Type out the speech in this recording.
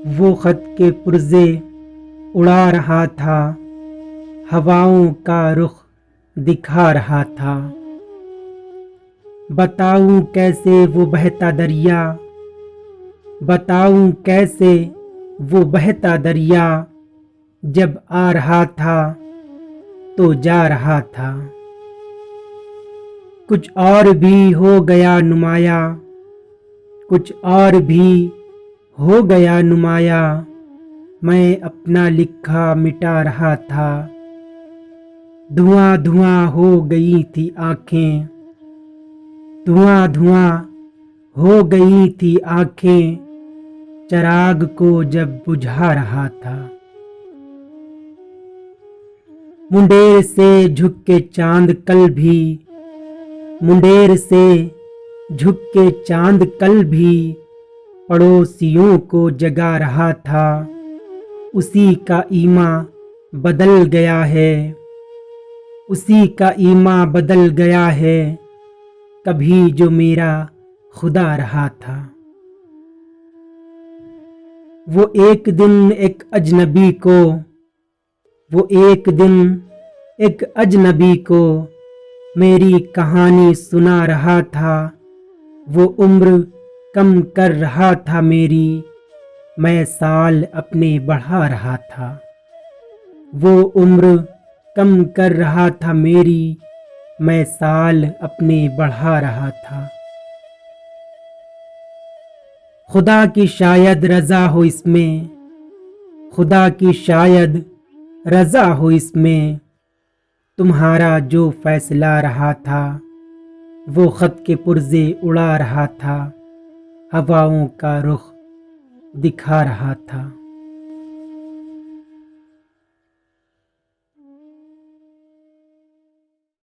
وہ خط کے پرزے اڑا رہا تھا، ہواؤں کا رخ دکھا رہا تھا۔ بتاؤں کیسے وہ بہتا دریا، بتاؤں کیسے وہ بہتا دریا، جب آ رہا تھا تو جا رہا تھا۔ کچھ اور بھی ہو گیا نمایاں، کچھ اور بھی ہو گیا نمایاں، میں اپنا لکھا مٹا رہا تھا۔ دھواں دھواں ہو گئی تھی آنکھیں، دھواں دھواں ہو گئی تھی آنکھیں، چراغ کو جب بجھا رہا تھا۔ منڈیر سے جھک کے چاند کل بھی، منڈیر سے جھک کے چاند کل بھی، پڑوسیوں کو جگا رہا تھا۔ اسی کا ایما بدل گیا ہے، اسی کا ایما بدل گیا ہے، کبھی جو میرا خدا رہا تھا۔ وہ ایک دن ایک اجنبی کو، وہ ایک دن ایک اجنبی کو میری کہانی سنا رہا تھا۔ وہ عمر کم کر رہا تھا میری، میں سال اپنے بڑھا رہا تھا۔ وہ عمر کم کر رہا تھا میری، میں سال اپنے بڑھا رہا تھا۔ خدا کی شاید رضا ہو اس میں، خدا کی شاید رضا ہو اس میں، تمہارا جو فیصلہ رہا تھا، وہ خط کے پرزے اڑا رہا تھا، ہواؤں کا رخ دکھا رہا تھا۔